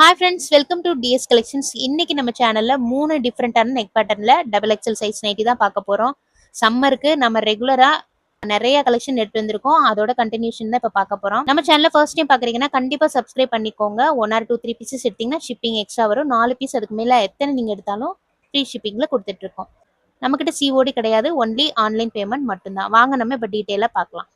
Hi friends, welcome to DS Collections. இன்னைக்கு நம்ம சேனல்ல 3 டிஃபரெண்டான நெக் பேட்டர்ன்ல டபுள் எக்ஸல் சைஸ் நைட்டி தான் பார்க்க போறோம். சம்மருக்கு நம்ம ரெகுலரா நிறைய கலெக்ஷன் எடுத்து வந்திருக்கோம். அதோட கண்டினியூஷன் தான் இப்ப பார்க்க போறோம். நம்ம சேனல்ல ஃபர்ஸ்ட் டைம் பாக்குறீங்கன்னா கண்டிப்பா சப்ஸ்கிரைப் பண்ணிக்கோங்க. 1 or 2 3 பீசஸ் எடுத்தீங்கன்னா ஷிப்பிங் எக்ஸ்ட்ரா வரும். 4 பீஸ் அதுக்கு மேல எத்தனை நீங்க எடுத்தாலும் ஃப்ரீ ஷிப்பிங்ல கொடுத்துட்டு இருக்கோம். நம்மகிட்ட COD கிடையாது, ஒன்லி ஆன்லைன் பேமெண்ட் மட்டும்தான். வாங்க நம்ம இப்ப டீடைலா பார்க்கலாம்.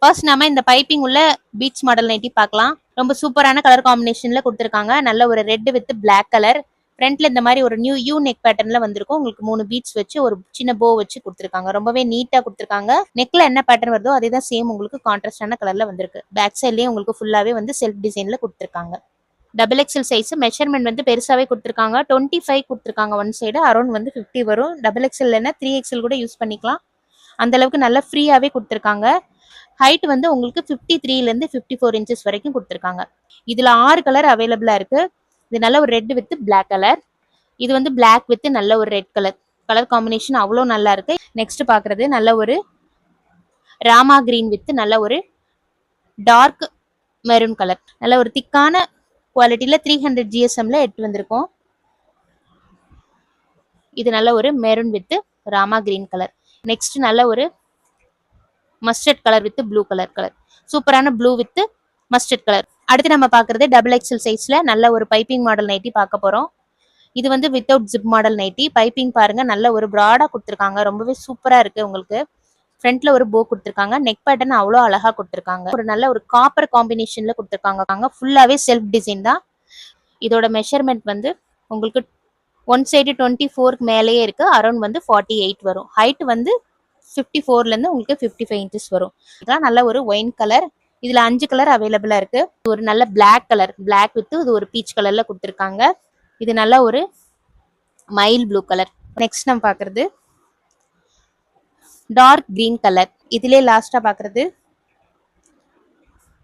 ஃபர்ஸ்ட் நாம இந்த பைப்பிங் உள்ள பீச் மாடல் நைட்டி பார்க்கலாம். ரொம்ப சூப்பரான கலர் காம்பினேஷன்ல கொடுத்துருக்காங்க. நல்ல ஒரு ரெட் வித் பிளாக் கலர். ஃப்ரண்ட்ல இந்த மாதிரி ஒரு நியூ யூ நெக் பேட்டர்ன்ல வந்திருக்கும். உங்களுக்கு 3 பீட்ஸ் வச்சு ஒரு சின்ன போ வச்சு கொடுத்துருக்காங்க. ரொம்பவே நீட்டா கொடுத்துருக்காங்க. நெக்ல என்ன பேட்டர்ன் வருதோ அதே தான் சேம் உங்களுக்கு கான்ட்ராஸ்டான கலர்ல வந்திருக்கு. பேக் சைட்லயே உங்களுக்கு ஃபுல்லாவே வந்து செல்ஃப் டிசைன்ல கொடுத்துருக்காங்க. டபுள் எக்ஸல் சைஸ் மெஷர்மெண்ட் வந்து பெருசாவே கொடுத்துருக்காங்க. 25 கொடுத்துருக்காங்க ஒன் சைடு, அரௌண்ட் வந்து 50 வரும். டபுள் எக்ஸல் இல்லைன்னா 3XL கூட யூஸ் பண்ணிக்கலாம். அந்த அளவுக்கு நல்லா ஃப்ரீயாவே கொடுத்துருக்காங்க. ஹைட் வந்து உங்களுக்கு 53ல இருந்து 54 இன்ச்சஸ் வரைக்கும் கொடுத்துருக்காங்க. இதுல 6 கலர் அவைலபிளா இருக்கு. இது நல்ல ஒரு ரெட் வித் பிளாக் கலர். இது வந்து பிளாக் வித் நல்ல ஒரு ரெட் கலர். கலர் காம்பினேஷன் அவ்வளோ நல்லா இருக்கு. நெக்ஸ்ட் பாக்குறது நல்ல ஒரு ராமா கிரீன் வித் நல்ல ஒரு டார்க் மெரூன் கலர். நல்ல ஒரு திக்கான குவாலிட்டியில 300 GSMல எடுத்து வந்திருக்கோம். இது நல்ல ஒரு maroon with Rama green colour. Next நல்ல ஒரு mustard colour with blue colour. சூப்பரான ப்ளூ வித் மஸ்டர்ட் கலர். அடுத்து நம்ம பாக்குறது டபுள் எக்ஸல் சைஸ்ல நல்ல ஒரு பைப்பிங் மாடல் நைட்டி பார்க்க போறோம். இது வந்து without zip model nightie. Piping பாருங்க, நல்ல ஒரு ப்ராடா கொடுத்துருக்காங்க. ரொம்பவே சூப்பரா இருக்கு. உங்களுக்கு ஃப்ரண்ட்ல ஒரு போ கொடுத்துருக்காங்க. நெக் பேட்டர்ன் அவ்வளோ அழகா கொடுத்துருக்காங்க. ஒரு நல்ல ஒரு காப்பர் காம்பினேஷன்ல கொடுத்துருக்காங்க. ஃபுல்லாவே செல்ஃப் டிசைன் தான். இதோட மெஷர்மெண்ட் வந்து உங்களுக்கு ஒன் சைடு 24 மேலேயே இருக்கு. அரௌண்ட் வந்து 48 வரும். ஹைட் வந்து 54ல இருந்து உங்களுக்கு 55 இன்ச்சஸ் வரும். இதெல்லாம் நல்ல ஒரு ஒயின் கலர். இதுல 5 கலர் அவைலபிளா இருக்கு. ஒரு நல்ல பிளாக் கலர், பிளாக் வித் இது ஒரு பீச் கலர்ல கொடுத்துருக்காங்க. இது நல்ல ஒரு மைல் ப்ளூ கலர். நெக்ஸ்ட் நம்ம பாக்குறது டார்க் கிரீன் கலர். இதுலயே லாஸ்டா பாக்குறது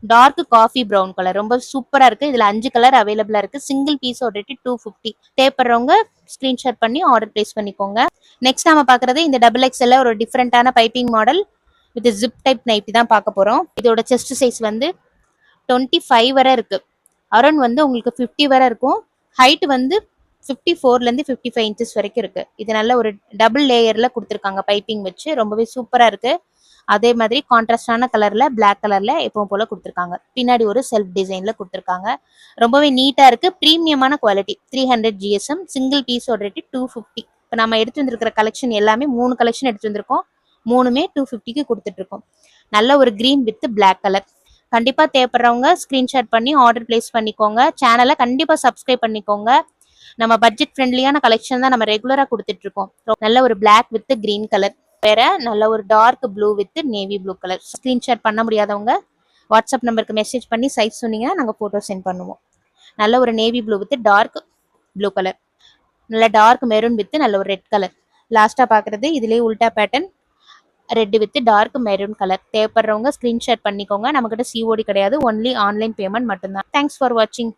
டார்க் காஃபி ப்ரௌன் கலர். ரொம்ப சூப்பரா இருக்கு. இதுல 5 கலர் அவைலபிளா இருக்கு. Single piece rate 250. தேவைப்படுறவங்க ஸ்கிரீன்ஷாட் பண்ணி ஆர்டர் பிளேஸ் பண்ணிக்கோங்க. நெக்ஸ்ட் நாம பாக்குறது இந்த டபுள் எக்ஸ்எல்ல ஒரு டிஃபரெண்டான piping model with zip type nighty தான் பார்க்க போறோம். இதோட செஸ்ட் சைஸ் வந்து 25 வரை இருக்கு. அரௌண்ட் வந்து உங்களுக்கு 50 வரை இருக்கும். ஹைட் வந்து 54ல இருந்து 55 இன்ச்சஸ் வரைக்கும் இருக்கு. இது நல்ல ஒரு டபுள் லேயர்ல கொடுத்துருக்காங்க பைப்பிங் வச்சு. ரொம்பவே சூப்பரா இருக்கு. அதே மாதிரி கான்ட்ராஸ்டான கலர்ல பிளாக் கலர்ல எப்பவும் போல கொடுத்துருக்காங்க. பின்னாடி ஒரு செல்ஃப் டிசைன்ல கொடுத்துருக்காங்க. ரொம்பவே நீட்டா இருக்கு. பிரீமியமான quality. 300 GSM. Single piece rate 250. இப்போ நம்ம எடுத்து வந்திருக்கிற கலெக்ஷன் எல்லாமே 3 கலெக்ஷன் எடுத்து வந்திருக்கோம். 3மே 250க்கு கொடுத்துட்டு இருக்கோம். நல்ல ஒரு கிரீன் வித் பிளாக் கலர். கண்டிப்பா தேவைப்படுறவங்க ஸ்கிரீன்ஷாட் பண்ணி ஆர்டர் பிளேஸ் பண்ணிக்கோங்க. சேனலை கண்டிப்பா சப்ஸ்கிரைப் பண்ணிக்கோங்க. நம்ம பட்ஜெட் ஃப்ரெண்ட்லியான கலெக்ஷன் தான் நம்ம ரெகுலரா கொடுத்துட்டு இருக்கோம். நல்ல ஒரு பிளாக் வித் கிரீன் கலர். வேற நல்ல ஒரு dark blue with navy blue colour. Screenshot பண்ண முடியாதவங்க வாட்ஸ்அப் நம்பருக்கு மெசேஜ் பண்ணி சைஸ் சொன்னீங்கன்னா நாங்கள் போட்டோ சென்ட் பண்ணுவோம். நல்ல ஒரு navy blue with dark blue colour. நல்ல டார்க் மெரூன் வித் நல்ல ஒரு ரெட் கலர். லாஸ்டா பாக்குறது இதுலயே உல்டா pattern red with dark maroon colour. தேவைப்படுறவங்க ஸ்கிரீன்ஷாட் பண்ணிக்கோங்க. நம்மகிட்ட COD கிடையாது, ஒன்லி ஆன்லைன் பேமெண்ட் மட்டும்தான். தேங்க்ஸ் ஃபார் வாட்சிங்.